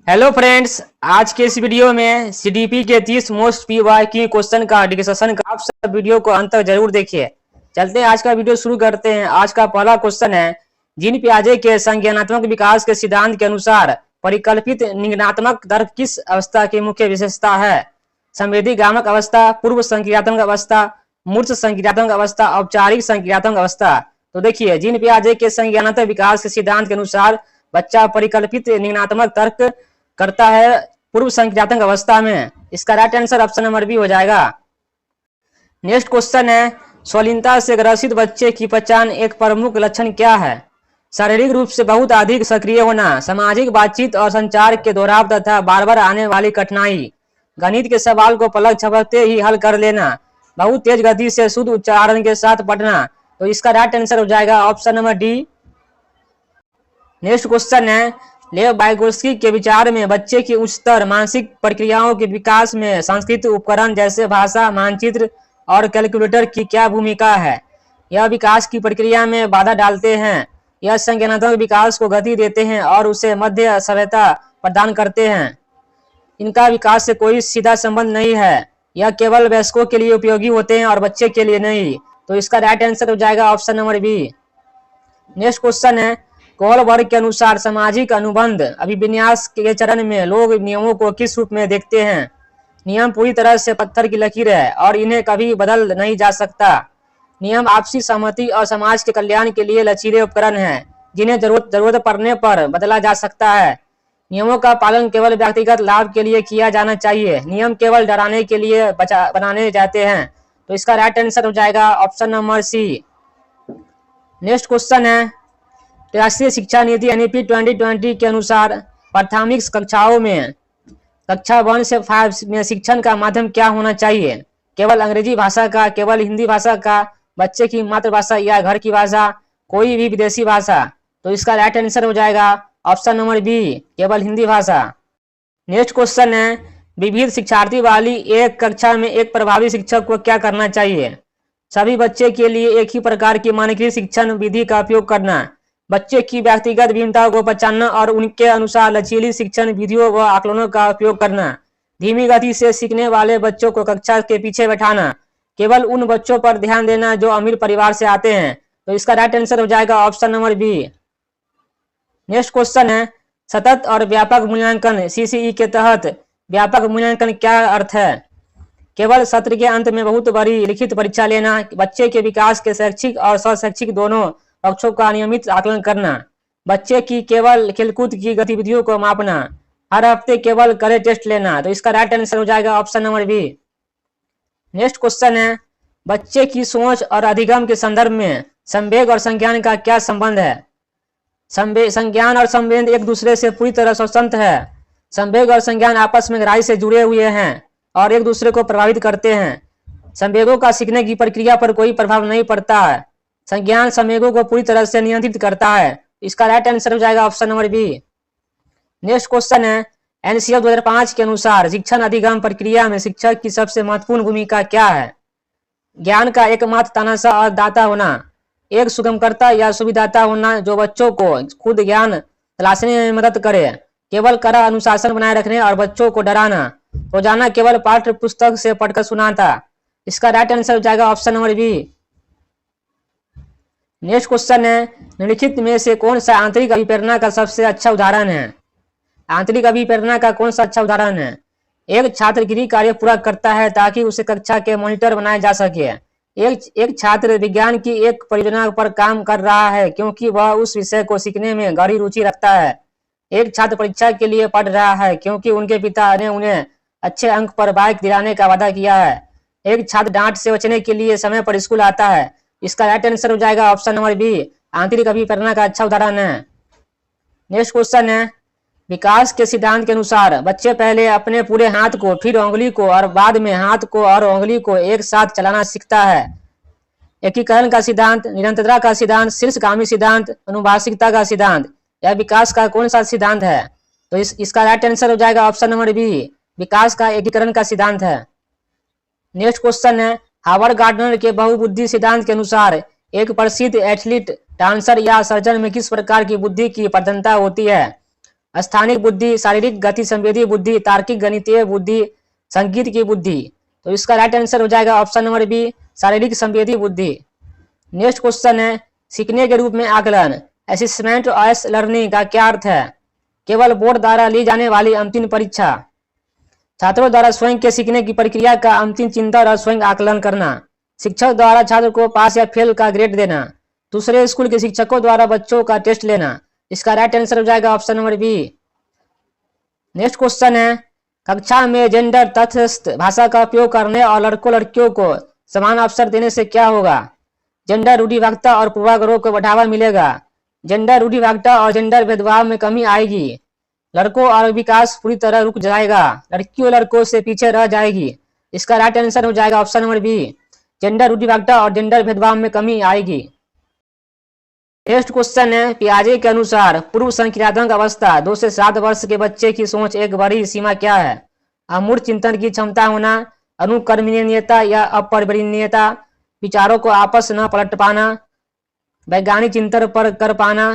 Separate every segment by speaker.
Speaker 1: Hello friends, आज के इस वीडियो में सीडीपी के 30 मोस्ट पीवाईक्यू क्वेश्चन का डिस्कशन का आप सब वीडियो को अंत तक जरूर देखिए। चलते हैं आज का वीडियो शुरू करते हैं। आज का पहला क्वेश्चन है, जीन पियाजे के संज्ञानात्मक विकास के सिद्धांत के अनुसार परिकल्पित निगमनात्मक तर्क किस अवस्था की मुख्य विशेषता है? समृद्धि गामक अवस्था, पूर्व संक्रियात्मक अवस्था, मूर्त संक्रियात्मक अवस्था, औपचारिक संक्रियात्मक अवस्था। तो देखिए, जीन पियाजे के संज्ञानात्मक विकास के सिद्धांत के अनुसार बच्चा परिकल्पित निगमनात्मक तर्क करता है पूर्व संक्रियात्मक अवस्था में। इसका right answer option number B हो जाएगा। नेक्स्ट क्वेश्चन है, स्वलीनता से ग्रसित बच्चे की पहचान एक प्रमुख लक्षण क्या है? शारीरिक रूप से बहुत अधिक सक्रिय होना, सामाजिक बातचीत और संचार के दोहराव तथा बार बार आने वाली कठिनाई, गणित के सवाल को पलक झपकते ही हल कर लेना, बहुत तेज गति से शुद्ध उच्चारण के साथ पढ़ना। तो इसका राइट आंसर हो जाएगा option number D. Next question है, लेव वाइगोत्स्की के विचार में बच्चे की उच्चतर मानसिक प्रक्रियाओं के विकास में सांस्कृतिक उपकरण जैसे भाषा, मानचित्र और कैलकुलेटर की क्या भूमिका है? यह विकास की प्रक्रिया में बाधा डालते हैं, यह संज्ञानात्मक विकास को गति देते हैं और उसे मध्य सहायता प्रदान करते हैं। इनका विकास से कोई सीधा संबंध नहीं है, यह केवल वयस्कों के लिए उपयोगी होते हैं और बच्चे के लिए नहीं। तो इसका राइट आंसर हो जाएगा option number B. Next question है, कोहलबर्ग के अनुसार सामाजिक अनुबंध अभिविन्यास के चरण में लोग नियमों को किस रूप में देखते हैं? नियम पूरी तरह से पत्थर की लकीर है और इन्हें कभी बदल नहीं जा सकता। नियम आपसी सहमति और समाज के कल्याण के लिए लचीले उपकरण हैं जिन्हें जरूरत पड़ने पर बदला जा सकता है। नियमों का पालन केवल व्यक्तिगत लाभ के लिए किया जाना चाहिए, नियम केवल डराने के लिए बनाने जाते हैं। तो इसका राइट आंसर हो जाएगा option number C. Next question है, राष्ट्रीय शिक्षा नीति एनईपी 2020 के अनुसार प्राथमिक कक्षाओं में कक्षा 1 से 5 में शिक्षण का माध्यम क्या होना चाहिए? केवल अंग्रेजी भाषा का, केवल हिंदी भाषा का, बच्चे की मातृभाषा या घर की भाषा, कोई भी विदेशी भाषा? तो इसका राइट आंसर हो जाएगा ऑप्शन नंबर बी, केवल हिंदी भाषा। नेक्स्ट क्वेश्चन है, विविध शिक्षार्थी वाली एक कक्षा में एक प्रभावी शिक्षक को क्या करना चाहिए? सभी बच्चे के लिए एक ही प्रकार की मानकीकृत शिक्षण विधि का उपयोग करना, बच्चे की व्यक्तिगत भिन्नताओं को पहचानना और उनके अनुसार लचीली शिक्षण विधियों व आकलनों का उपयोग करना, धीमी गति से सीखने वाले बच्चों को कक्षा के पीछे बैठाना, केवल उन बच्चों पर ध्यान देना जो अमीर परिवार से आते हैं। तो इसका राइट आंसर हो जाएगा option number B. Next question है, सतत और व्यापक मूल्यांकन सीसीई के तहत व्यापक मूल्यांकन क्या अर्थ है? केवल सत्र के अंत में बहुत बड़ी लिखित परीक्षा लेना, बच्चे के विकास के शैक्षिक और शैक्षिक दोनों पक्षों का नियमित आकलन करना, बच्चे की केवल खेलकूद की गतिविधियों को मापना, हर हफ्ते केवल कड़े टेस्ट लेना। तो इसका राइट आंसर हो जाएगा option number B. Next question है, बच्चे की सोच और अधिगम के संदर्भ में संवेग और संज्ञान का क्या संबंध है? संज्ञान और संवेग एक दूसरे से पूरी तरह स्वतंत्र है। संवेग और संज्ञान आपस में गहराई से जुड़े हुए हैं और एक दूसरे को प्रभावित करते हैं। संवेगों का सीखने की प्रक्रिया पर कोई प्रभाव नहीं पड़ता है, संज्ञान संवेगों को पूरी तरह से नियंत्रित करता है। इसका राइट आंसर हो जाएगा option number B. Next question है, एनसीएफ 2005 के अनुसार शिक्षण अधिगम प्रक्रिया में शिक्षक की सबसे महत्वपूर्ण भूमिका क्या है? ज्ञान का एकमात्र तानाशाह और दाता होना, एक सुगमकर्ता या सुविधाता होना जो बच्चों को खुद ज्ञान तलाशने में मदद करे, केवल कड़ा अनुशासन बनाए रखने और बच्चों को डराना, रोजाना केवल पाठ्य पुस्तक से पढ़कर सुनाता। इसका राइट आंसर हो जाएगा option number B. Next question है, निम्नलिखित में से कौन सा आंतरिक अभिप्रेरणा का सबसे अच्छा उदाहरण है? आंतरिक अभिप्रेरणा का कौन सा अच्छा उदाहरण है? एक छात्र गृह कार्य पूरा करता है ताकि उसे कक्षा के मॉनिटर बनाया जा सके। एक छात्र विज्ञान की एक परियोजना पर काम कर रहा है क्योंकि वह उस विषय को सीखने में गहरी रुचि रखता है। एक छात्र परीक्षा के लिए पढ़ रहा है क्योंकि उनके पिता ने उन्हें अच्छे अंक पर बाइक दिलाने का वादा किया है। एक छात्र डांट से बचने के लिए समय पर स्कूल आता है। इसका राइट आंसर हो जाएगा ऑप्शन नंबर बी, आंतरिक अभिप्रेरणा का अच्छा उदाहरण है। नेक्स्ट क्वेश्चन है, विकास के सिद्धांत के अनुसार बच्चे पहले अपने पूरे हाथ को, फिर उंगली को और बाद में हाथ को और उंगली को एक साथ चलाना सीखता है। एकीकरण का सिद्धांत, निरंतरता का सिद्धांत, शीर्षगामी सिद्धांत, अनुभाषिकता का सिद्धांत, यह विकास का कौन सा सिद्धांत है? तो इसका राइट आंसर हो जाएगा ऑप्शन नंबर बी, विकास का एकीकरण का सिद्धांत है। नेक्स्ट क्वेश्चन है, हार्वर्ड गार्डनर के बहुबुद्धि सिद्धांत के अनुसार एक प्रसिद्ध एथलीट, डांसर या सर्जन में किस प्रकार की बुद्धि की प्रधानता होती है? स्थानिक बुद्धि, शारीरिक गति संवेदी बुद्धि, तार्किक गणितीय बुद्धि, संगीत की बुद्धि। तो इसका राइट आंसर हो जाएगा ऑप्शन नंबर बी, शारीरिक संवेदी बुद्धि। नेक्स्ट क्वेश्चन है, सीखने के रूप में आकलन, असेसमेंट एस लर्निंग का क्या अर्थ है? केवल बोर्ड द्वारा ली जाने वाली अंतिम परीक्षा, छात्रों द्वारा स्वयं के सीखने की प्रक्रिया का अंतिम चिंतन और स्वयं आकलन करना, शिक्षक द्वारा छात्र को पास या फेल का ग्रेड देना, दूसरे स्कूल के शिक्षकों द्वारा बच्चों का टेस्ट लेना। इसका राइट आंसर हो जाएगा option number B. Next question है, कक्षा में जेंडर तटस्थ भाषा का उपयोग करने और लड़कों लड़कियों को समान अवसर देने से क्या होगा? जेंडर रूढ़िवादिता और पूर्वाग्रहों को बढ़ावा मिलेगा, जेंडर रूढ़िवादिता और जेंडर भेदभाव में कमी आएगी, लड़कों और विकास पूरी तरह रुक जाएगा, लड़कियों लड़कों से पीछे रह जाएगी। इसका राइट आंसर हो जाएगा ऑप्शन नंबर बी, जेंडर रूढ़िवादिता और जेंडर भेदभाव में कमी आएगी। नेक्स्ट क्वेश्चन है, पियाजे के अनुसार पूर्व संक्रियात्मक अवस्था 2 से 7 वर्ष के बच्चे की सोच एक बड़ी सीमा क्या है? अमूर्त चिंतन की क्षमता होना, अनुकर्मणीयता या अपरिवर्तनीयता, विचारों को आपस न पलट पाना, वैज्ञानिक चिंतन पर कर पाना,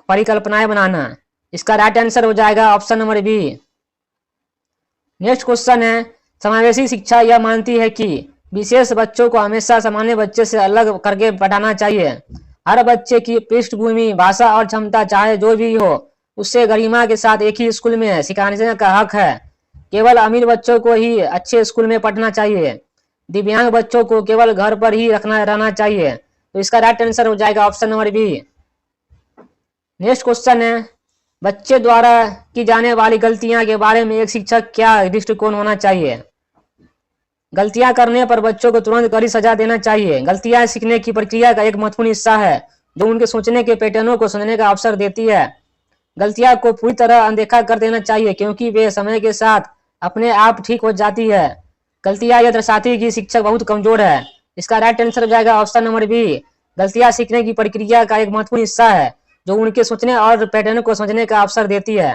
Speaker 1: परिकल्पनाएं बनाना। इसका राइट आंसर हो जाएगा option number B. Next question है, समावेशी शिक्षा यह मानती है कि विशेष बच्चों को हमेशा सामान्य बच्चे से अलग करके पढ़ाना चाहिए। हर बच्चे की पृष्ठभूमि, भाषा और क्षमता चाहे जो भी हो, उससे गरिमा के साथ एक ही स्कूल में सिखाने का हक है। केवल अमीर बच्चों को ही अच्छे स्कूल में पढ़ना चाहिए, दिव्यांग बच्चों को केवल घर पर ही रहना चाहिए। तो इसका राइट आंसर हो जाएगा option number B. Next question है, बच्चे द्वारा की जाने वाली गलतियां के बारे में एक शिक्षक क्या दृष्टिकोण होना चाहिए? गलतियां करने पर बच्चों को तुरंत कड़ी सजा देना चाहिए। गलतियां सीखने की प्रक्रिया का एक महत्वपूर्ण हिस्सा है जो उनके सोचने के पैटर्नों को समझने का अवसर देती है। गलतियां को पूरी तरह अनदेखा कर देना चाहिए क्योंकि वे समय के साथ अपने आप ठीक हो जाती है। गलतियां यह दर्शाती है कि शिक्षक बहुत कमजोर है। इसका राइट आंसर हो जाएगा ऑप्शन नंबर बी, गलतियां सीखने की प्रक्रिया का एक महत्वपूर्ण हिस्सा है जो उनके सोचने और पैटर्न को समझने का अवसर देती है।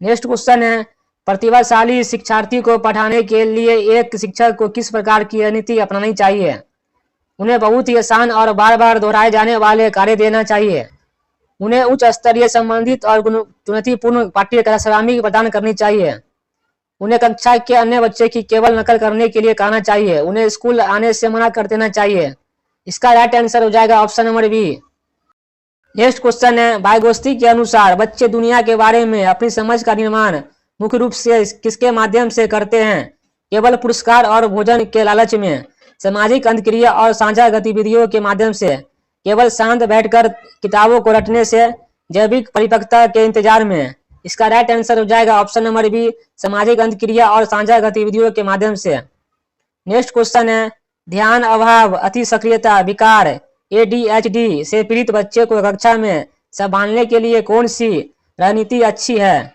Speaker 1: नेक्स्ट क्वेश्चन है, प्रतिभाशाली शिक्षार्थी को पढ़ाने के लिए एक शिक्षक को किस प्रकार की रणनीति अपनानी चाहिए? उन्हें बहुत ही आसान और बार बार दोहराए जाने वाले कार्य देना चाहिए। उन्हें उच्च स्तरीय संबंधित और चुनौतीपूर्ण पाठ्यक्रम प्रदान करनी चाहिए। उन्हें कक्षा के अन्य बच्चे की केवल नकल करने के लिए कहना चाहिए। उन्हें स्कूल आने से मना कर देना चाहिए। इसका राइट आंसर हो जाएगा option number B. Next question है, वाइगोत्स्की के अनुसार बच्चे दुनिया के बारे में अपनी समझ का निर्माण मुख्य रूप से किसके माध्यम से करते हैं? केवल पुरस्कार और भोजन के लालच में, सामाजिक अंतक्रिया और साझा गतिविधियों के माध्यम से, केवल शांत बैठकर किताबों को रटने से, जैविक परिपक्वता के इंतजार में। इसका राइट आंसर हो जाएगा ऑप्शन नंबर बी, सामाजिक अंतक्रिया और साझा गतिविधियों के माध्यम से। नेक्स्ट क्वेश्चन है, ध्यान अभाव, अति सक्रियता विकार ADHD से पीड़ित बच्चे को कक्षा में संभालने के लिए कौन सी रणनीति अच्छी है?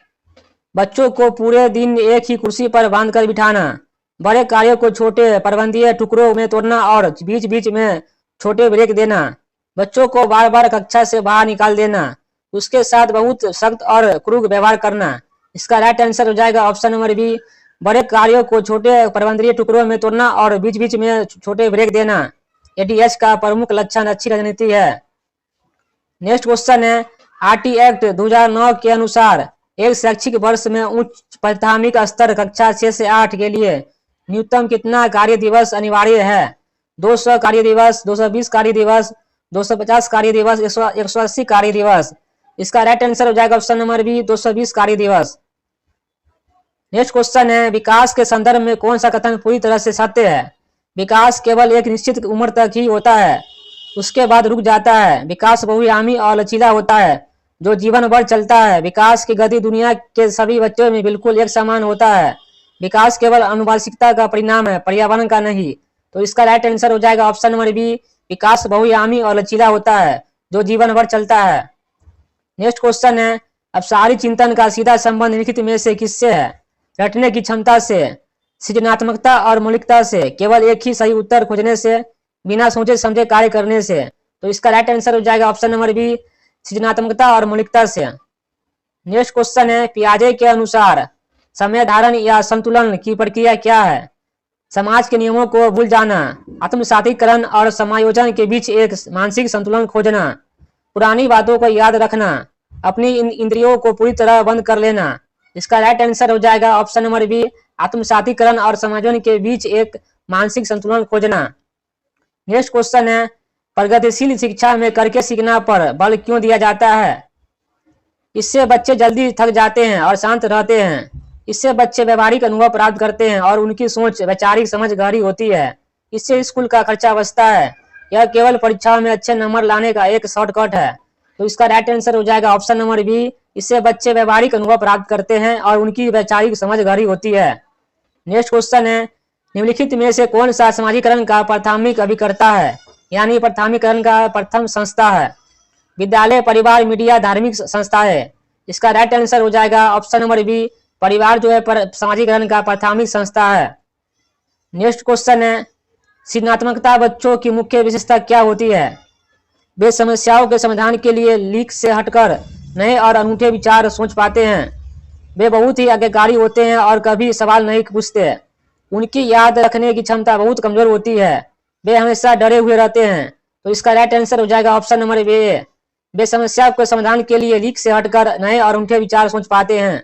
Speaker 1: बच्चों को पूरे दिन एक ही कुर्सी पर बांधकर बिठाना, बड़े कार्यों को छोटे प्रबंधीय टुकड़ों में तोड़ना और बीच बीच में छोटे ब्रेक देना, बच्चों को बार बार कक्षा से बाहर निकाल देना, उसके साथ बहुत सख्त और क्रूर व्यवहार करना। इसका राइट आंसर हो जाएगा ऑप्शन नंबर बी, बड़े कार्यों को छोटे प्रबंधीय टुकड़ों में तोड़ना और बीच बीच में छोटे ब्रेक देना ADHD का प्रमुख लक्षण अच्छी रणनीति है। नेक्स्ट क्वेश्चन है, RT एक्ट 2009 के अनुसार एक शैक्षिक वर्ष में उच्च प्राथमिक स्तर कक्षा 6 से 8 के लिए न्यूनतम कितना कार्य दिवस अनिवार्य है? 200 कार्य दिवस, 220 कार्य दिवस, 250 कार्य दिवस, 180 कार्य दिवस। इसका राइट आंसर हो जाएगा ऑप्शन नंबर बी, 220 कार्य दिवस। नेक्स्ट क्वेश्चन है, विकास के संदर्भ में कौन सा कथन पूरी तरह से सत्य है? विकास केवल एक निश्चित उम्र तक ही होता है, उसके बाद रुक जाता है। विकास बहुआयामी और लचीला होता है जो जीवन भर चलता है। विकास की गति दुनिया के सभी बच्चों में बिल्कुल एक समान होता है। विकास केवल आनुवंशिकता का परिणाम है, पर्यावरण का नहीं। तो इसका राइट आंसर हो जाएगा ऑप्शन नंबर बी, विकास बहुआयामी और लचीला होता है जो जीवन भर चलता है। नेक्स्ट क्वेश्चन है, अपसारी चिंतन का सीधा संबंध निम्नलिखित में से किससे है? रटने की क्षमता से, सृजनात्मकता और मौलिकता से, केवल एक ही सही उत्तर खोजने से, बिना सोचे समझे कार्य करने से। तो इसका राइट आंसर हो जाएगा ऑप्शन नंबर बी, सृजनात्मकता और मौलिकता से। नेक्स्ट क्वेश्चन है, पियाजे के अनुसार समय धारण या संतुलन की प्रक्रिया क्या है? समाज के नियमों को भूल जाना, आत्मसातीकरण और समायोजन के बीच एक मानसिक संतुलन खोजना, पुरानी बातों को याद रखना, अपनी इंद्रियों को पूरी तरह बंद कर लेना। इसका राइट आंसर हो जाएगा ऑप्शन नंबर बी, आत्मसातीकरण और समायोजन के बीच एक मानसिक संतुलन खोजना। नेक्स्ट क्वेश्चन है, प्रगतिशील शिक्षा में करके सीखना पर बल क्यों दिया जाता है? इससे बच्चे जल्दी थक जाते हैं और शांत रहते हैं। इससे बच्चे व्यवहारिक अनुभव प्राप्त करते हैं और उनकी सोच वैचारिक समझ गहरी होती है। इससे स्कूल का खर्चा बचता है। यह केवल परीक्षाओं में अच्छे नंबर लाने का एक शॉर्टकट है। तो इसका राइट आंसर हो जाएगा ऑप्शन नंबर बी, इससे बच्चे व्यवहारिक अनुभव प्राप्त करते हैं और उनकी वैचारिक समझ गहरी होती है। नेक्स्ट क्वेश्चन है, निम्नलिखित में से कौन सा समाजीकरण का प्राथमिक अभिकर्ता है, यानी प्राथमिकरण का प्रथम संस्था है? विद्यालय, परिवार, मीडिया, धार्मिक संस्था है। इसका राइट आंसर हो जाएगा ऑप्शन नंबर बी, परिवार जो है समाजीकरण का प्राथमिक संस्था है। नेक्स्ट क्वेश्चन है, सृजनात्मकता बच्चों की मुख्य विशेषता क्या होती है? वे समस्याओं के समाधान के लिए लीक से हटकर नए और अनूठे विचार सोच पाते हैं। वे बहुत ही आज्ञाकारी होते हैं और कभी सवाल नहीं पूछते। उनकी याद रखने की क्षमता बहुत कमजोर होती है। वे हमेशा डरे हुए रहते हैं। तो इसका राइट आंसर हो जाएगा ऑप्शन नंबर बी, वे समस्या के समाधान के लिए लीक से हटकर नए और अनूठे विचार सोच पाते हैं।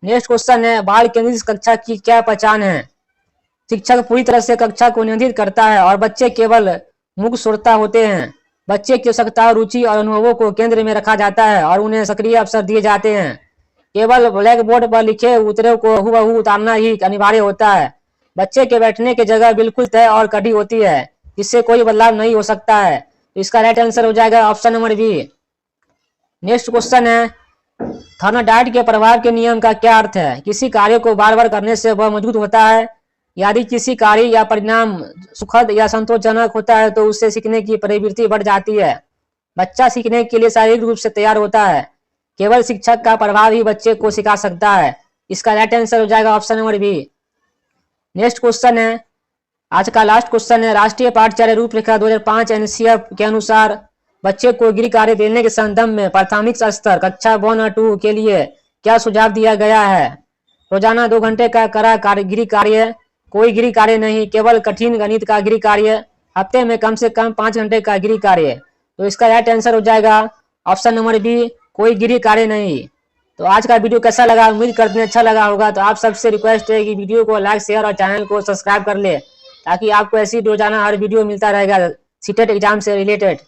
Speaker 1: नेक्स्ट क्वेश्चन है, बाल केंद्रित कक्षा की क्या पहचान है? शिक्षक पूरी तरह से कक्षा को नियंत्रित करता है और बच्चे केवल मुख्य श्रोता होते हैं। बच्चे की आवश्यकता, रुचि और अनुभवों को केंद्र में रखा जाता है और उन्हें सक्रिय अवसर दिए जाते हैं। केवल ब्लैक बोर्ड पर लिखे उत्तरों को हूबहू उतारना ही अनिवार्य होता है। बच्चे के बैठने की जगह बिल्कुल तय और कड़ी होती है, जिससे कोई बदलाव नहीं हो सकता है। तो इसका राइट आंसर हो जाएगा option number B. Next question है, थर्मोडाइट के प्रभाव के नियम का क्या अर्थ है? किसी कार्य को बार बार करने से वह मजबूत होता है। यदि किसी कार्य या परिणाम सुखद या संतोषजनक होता है तो उससे सीखने की प्रवृत्ति बढ़ जाती है। बच्चा सीखने के लिए शारीरिक रूप से तैयार होता है। केवल शिक्षक का प्रभाव ही बच्चे को सिखा सकता है। इसका राइट आंसर हो जाएगा option number B. Next question है, आज का लास्ट क्वेश्चन है, राष्ट्रीय पाठ्यचर्या रूपरेखा 2005 एनसीएफ के अनुसार बच्चे को गृह कार्य देने के संदर्भ में प्राथमिक स्तर कक्षा 1 और 2 के लिए क्या सुझाव दिया गया है? रोजाना 2 घंटे का करा गृह कार्य, कोई गृह कार्य नहीं, केवल कठिन गणित का गृह कार्य, हफ्ते में कम से कम 5 घंटे का गृह कार्य। तो इसका राइट आंसर हो जाएगा ऑप्शन नंबर बी, कोई गृह कार्य नहीं। तो आज का वीडियो कैसा लगा? उम्मीद करते हैं अच्छा लगा होगा। तो आप सबसे रिक्वेस्ट है कि वीडियो को लाइक, शेयर और चैनल को सब्सक्राइब कर ले, ताकि आपको ऐसी रोजाना हर वीडियो मिलता रहेगा सीटेट एग्जाम से रिलेटेड।